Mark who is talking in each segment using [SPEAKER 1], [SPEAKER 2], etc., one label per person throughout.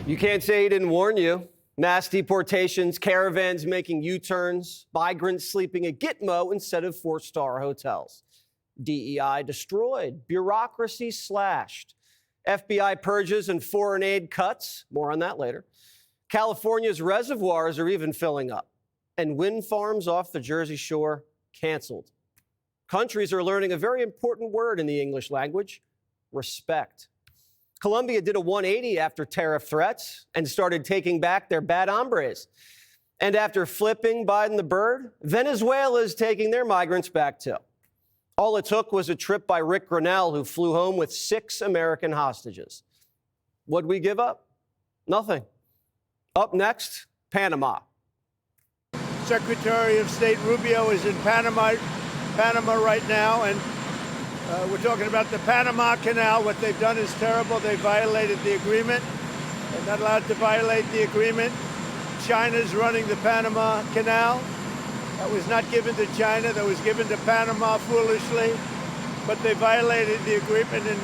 [SPEAKER 1] You can't say he didn't warn you. Mass deportations, caravans making U-turns, migrants sleeping at Gitmo instead of four-star hotels. DEI destroyed, bureaucracy slashed, FBI purges and foreign aid cuts. More on that later. California's reservoirs are even filling up, and wind farms off the Jersey Shore canceled. Countries are learning a very important word in the English language: respect. Colombia did a 180 after tariff threats and started taking back their bad hombres. And after flipping Biden the bird, Venezuela is taking their migrants back too. All it took was a trip by Rick Grinnell, who flew home with 6 American hostages. What'd we give up? Nothing. Up next, Panama.
[SPEAKER 2] Secretary of State Rubio is in Panama right now, and we're talking about the Panama Canal. What they've done is terrible. They violated the agreement. They're not allowed to violate the agreement. China's running the Panama Canal. That was not given to China. That was given to Panama foolishly. But they violated the agreement, and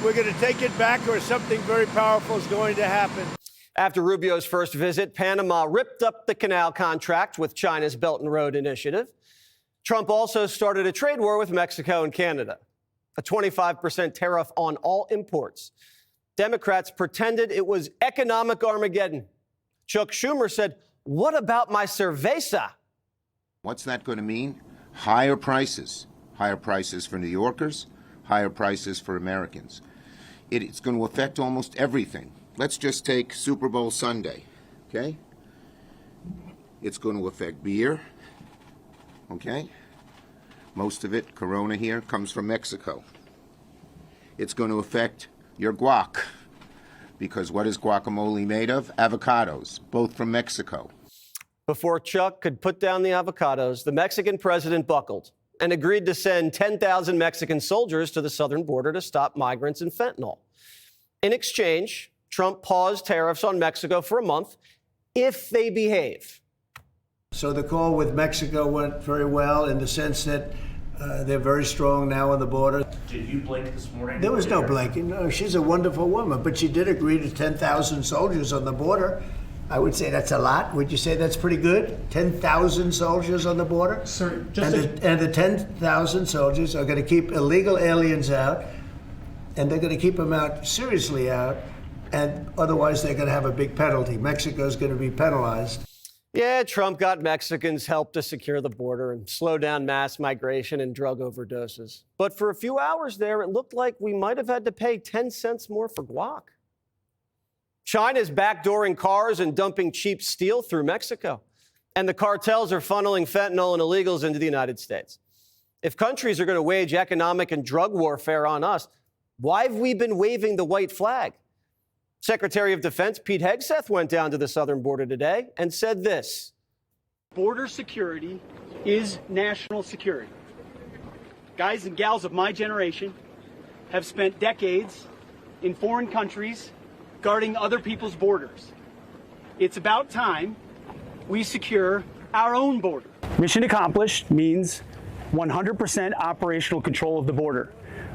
[SPEAKER 2] we're going to take it back, or something very powerful is going to happen.
[SPEAKER 1] After Rubio's first visit, Panama ripped up the canal contract with China's Belt and Road Initiative. Trump also started a trade war with Mexico and Canada, a 25% tariff on all imports. Democrats pretended it was economic Armageddon. Chuck Schumer said, "What about my cerveza?"
[SPEAKER 3] What's that going to mean? Higher prices for New Yorkers, higher prices for Americans. It's going to affect almost everything. Let's just take Super Bowl Sunday, okay? It's going to affect beer, okay? Most of it, Corona here, comes from Mexico. It's going to affect your guac, because what is guacamole made of? Avocados, both from Mexico.
[SPEAKER 1] Before Chuck could put down the avocados, the Mexican president buckled and agreed to send 10,000 Mexican soldiers to the southern border to stop migrants and fentanyl. In exchange, Trump paused tariffs on Mexico for a month if they behave.
[SPEAKER 2] So the call with Mexico went very well in the sense that they're very strong now on the border.
[SPEAKER 4] Did you blink this morning?
[SPEAKER 2] There was no blinking. No, she's a wonderful woman, but she did agree to 10,000 soldiers on the border. I would say that's a lot. Would you say that's pretty good? 10,000 soldiers on the border?
[SPEAKER 5] Sir,
[SPEAKER 2] and the 10,000 soldiers are going to keep illegal aliens out, and they're going to keep them out seriously out, and otherwise they're going to have a big penalty. Mexico's going to be penalized.
[SPEAKER 1] Yeah, Trump got Mexicans help to secure the border and slow down mass migration and drug overdoses. But for a few hours there, it looked like we might have had to pay 10 cents more for guac. China's backdooring cars and dumping cheap steel through Mexico. And the cartels are funneling fentanyl and illegals into the United States. If countries are going to wage economic and drug warfare on us, why have we been waving the white flag? Secretary of Defense Pete Hegseth went down to the southern border today and said this:
[SPEAKER 6] border security is national security. Guys and gals of my generation have spent decades in foreign countries guarding other people's borders. It's about time we secure our own border. Mission accomplished means 100% operational control of the border.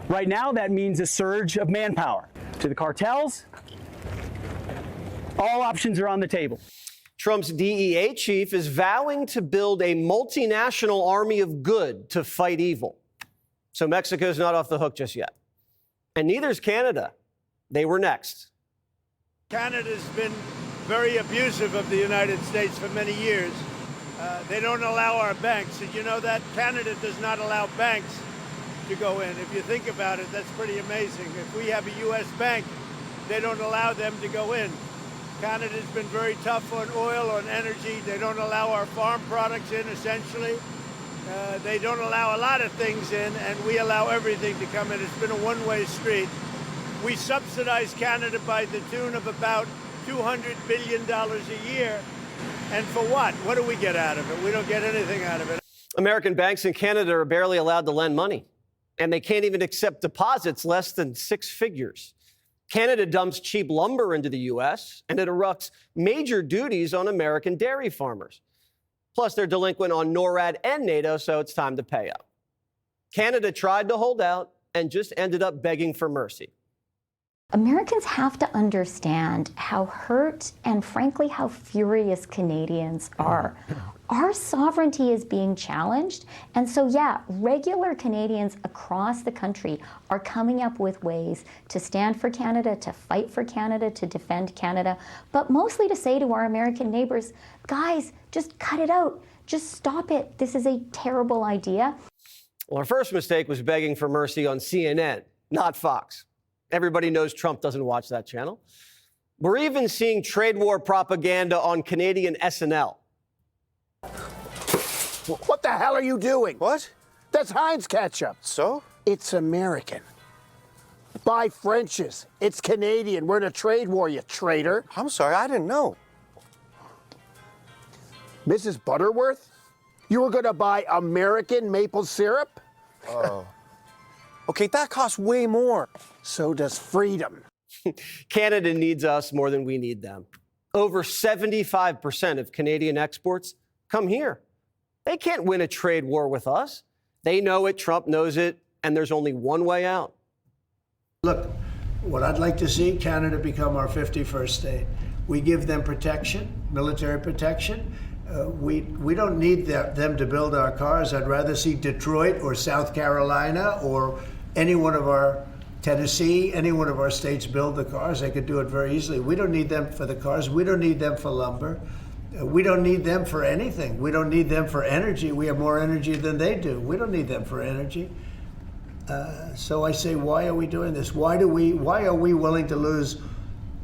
[SPEAKER 6] Right now, that means a surge of manpower. To the cartels, all options are on the table.
[SPEAKER 1] Trump's DEA chief is vowing to build a multinational army of good to fight evil. So Mexico's not off the hook just yet. And neither is Canada. They were next.
[SPEAKER 2] Canada's been very abusive of the United States for many years. They don't allow our banks. Did you know that? Canada does not allow banks to go in. If you think about it, that's pretty amazing. If we have a U.S. bank, they don't allow them to go in. Canada's been very tough on oil, on energy. They don't allow our farm products in, essentially. They don't allow a lot of things in, and we allow everything to come in. It's been a one-way street. We subsidize Canada by the tune of about $200 billion a year. And for what? What do we get out of it? We don't get anything out of it.
[SPEAKER 1] American banks in Canada are barely allowed to lend money, and they can't even accept deposits less than 6 figures. Canada dumps cheap lumber into the U.S., and it erects major duties on American dairy farmers. Plus, they're delinquent on NORAD and NATO, so it's time to pay up. Canada tried to hold out and just ended up begging for mercy.
[SPEAKER 4] Americans have to understand how hurt and frankly how furious Canadians are. Our sovereignty is being challenged, and so yeah, regular Canadians across the country are coming up with ways to stand for Canada, to fight for Canada, to defend Canada, but mostly to say to our American neighbors, guys, just cut it out, just stop it. This is a terrible idea.
[SPEAKER 1] Well, our first mistake was begging for mercy on CNN, not Fox. Everybody knows Trump doesn't watch that channel. We're even seeing trade war propaganda on Canadian SNL.
[SPEAKER 5] What the hell are you doing?
[SPEAKER 7] What?
[SPEAKER 5] That's Heinz ketchup.
[SPEAKER 7] So?
[SPEAKER 5] It's American. Buy French's. It's Canadian. We're in a trade war, you traitor.
[SPEAKER 7] I'm sorry, I didn't know.
[SPEAKER 5] Mrs. Butterworth? You were going to buy American maple syrup?
[SPEAKER 7] Oh. Okay, that costs way more.
[SPEAKER 5] So does freedom.
[SPEAKER 1] Canada needs us more than we need them. Over 75% of Canadian exports come here. They can't win a trade war with us. They know it, Trump knows it, and there's only one way out.
[SPEAKER 2] Look, what I'd like to see, Canada become our 51st state. We give them protection, military protection. We don't need them to build our cars. I'd rather see Detroit or South Carolina or any one of our Tennessee, any one of our states build the cars. They could do it very easily. We don't need them for the cars. We don't need them for lumber. We don't need them for anything. We don't need them for energy. We have more energy than they do. We don't need them for energy. So I say, why are we doing this? Why are we willing to lose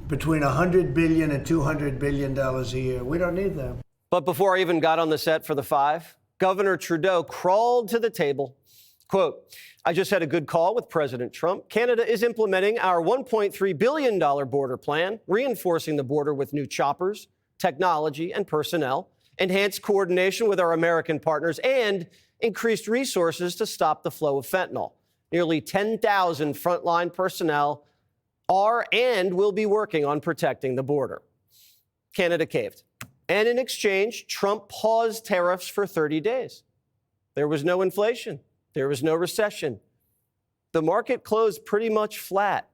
[SPEAKER 2] between $100 billion and $200 billion a year? We don't need them.
[SPEAKER 1] But before I even got on the set for The Five, Governor Trudeau crawled to the table. Quote, I just had a good call with President Trump. Canada is implementing our $1.3 billion border plan, reinforcing the border with new choppers, technology, and personnel, enhanced coordination with our American partners, and increased resources to stop the flow of fentanyl. Nearly 10,000 frontline personnel are and will be working on protecting the border. Canada caved. And in exchange, Trump paused tariffs for 30 days. There was no inflation. There was no recession. The market closed pretty much flat.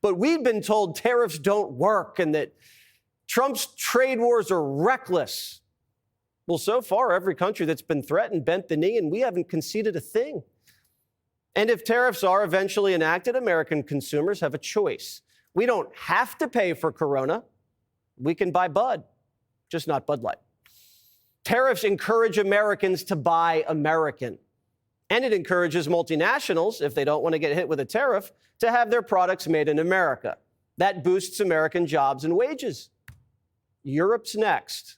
[SPEAKER 1] But we'd been told tariffs don't work and that Trump's trade wars are reckless. Well, so far, every country that's been threatened bent the knee, and we haven't conceded a thing. And if tariffs are eventually enacted, American consumers have a choice. We don't have to pay for Corona. We can buy Bud, just not Bud Light. Tariffs encourage Americans to buy American. And it encourages multinationals, if they don't want to get hit with a tariff, to have their products made in America. That boosts American jobs and wages. Europe's next.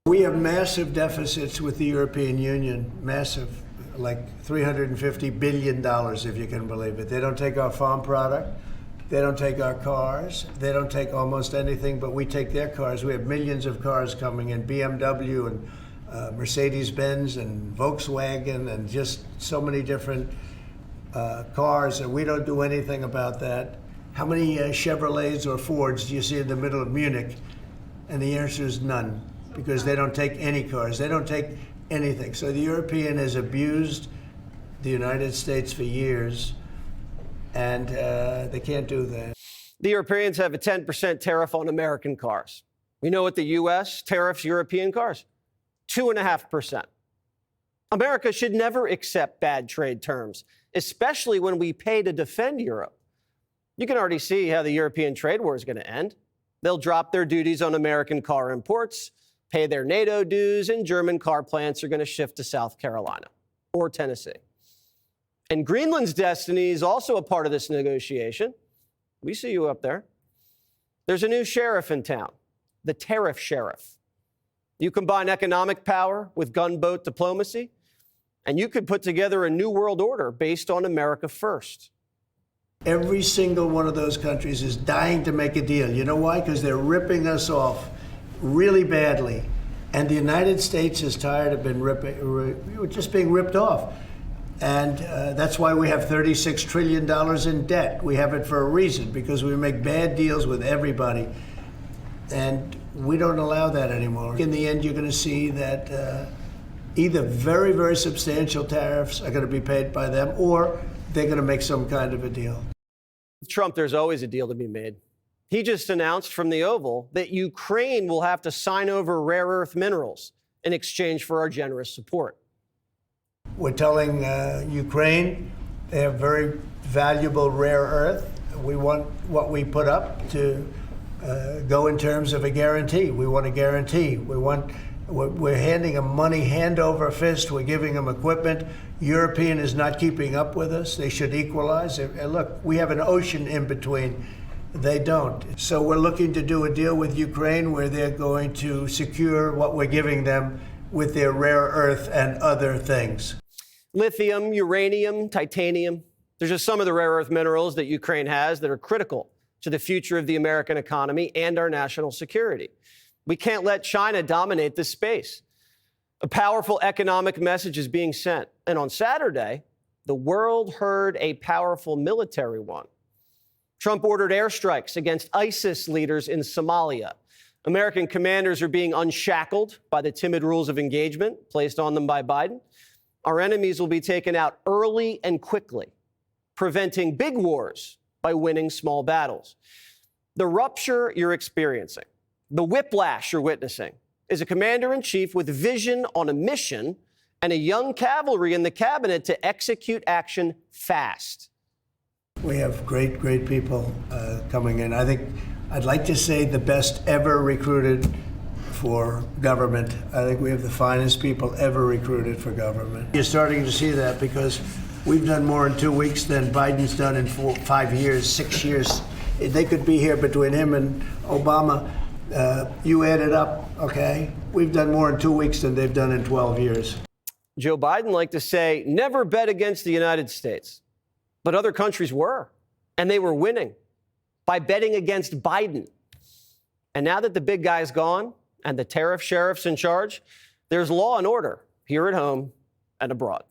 [SPEAKER 2] We have massive deficits with the European Union, massive, like $350 billion, if you can believe it. They don't take our farm product. They don't take our cars. They don't take almost anything, but we take their cars. We have millions of cars coming in, BMW and Mercedes-Benz and Volkswagen and just so many different cars, and we don't do anything about that. How many Chevrolets or Fords do you see in the middle of Munich? And the answer is none, because they don't take any cars. They don't take anything. So the European has abused the United States for years, and they can't do that.
[SPEAKER 1] The Europeans have a 10% tariff on American cars. We know what the U.S. tariffs European cars. 2.5%. America should never accept bad trade terms, especially when we pay to defend Europe. You can already see how the European trade war is going to end. They'll drop their duties on American car imports, pay their NATO dues, and German car plants are going to shift to South Carolina or Tennessee. And Greenland's destiny is also a part of this negotiation. We see you up there. There's a new sheriff in town, the tariff sheriff. You combine economic power with gunboat diplomacy, and you could put together a new world order based on America first.
[SPEAKER 2] Every single one of those countries is dying to make a deal. You know why? Because they're ripping us off really badly. And the United States is tired of just being ripped off. And that's why we have $36 trillion in debt. We have it for a reason, because we make bad deals with everybody. And we don't allow that anymore. In the end, you're going to see that either very, very substantial tariffs are going to be paid by them, or they're going to make some kind of a deal.
[SPEAKER 1] With Trump, there's always a deal to be made. He just announced from the Oval that Ukraine will have to sign over rare earth minerals in exchange for our generous support.
[SPEAKER 2] We're telling Ukraine they have very valuable rare earth. We want what we put up to go in terms of a guarantee. We want a guarantee. We're handing them money hand over fist. We're giving them equipment. European is not keeping up with us. They should equalize. And look, we have an ocean in between. They don't. So we're looking to do a deal with Ukraine where they're going to secure what we're giving them with their rare earth and other things.
[SPEAKER 1] Lithium, uranium, titanium. There's just some of the rare earth minerals that Ukraine has that are critical to the future of the American economy and our national security. We can't let China dominate this space. A powerful economic message is being sent. And on Saturday, the world heard a powerful military one. Trump ordered airstrikes against ISIS leaders in Somalia. American commanders are being unshackled by the timid rules of engagement placed on them by Biden. Our enemies will be taken out early and quickly, preventing big wars by winning small battles. The rupture you're experiencing, the whiplash you're witnessing, is a commander-in-chief with vision on a mission and a young cavalry in the cabinet to execute action fast.
[SPEAKER 2] We have great, great people coming in. I think I'd like to say the best ever recruited for government. I think we have the finest people ever recruited for government. You're starting to see that because we've done more in 2 weeks than Biden's done in 5 years, 6 years. They could be here between him and Obama. You add it up, okay? We've done more in 2 weeks than they've done in 12 years.
[SPEAKER 1] Joe Biden liked to say, never bet against the United States. But other countries were, and they were winning by betting against Biden. And now that the big guy's gone and the tariff sheriff's in charge, there's law and order here at home and abroad.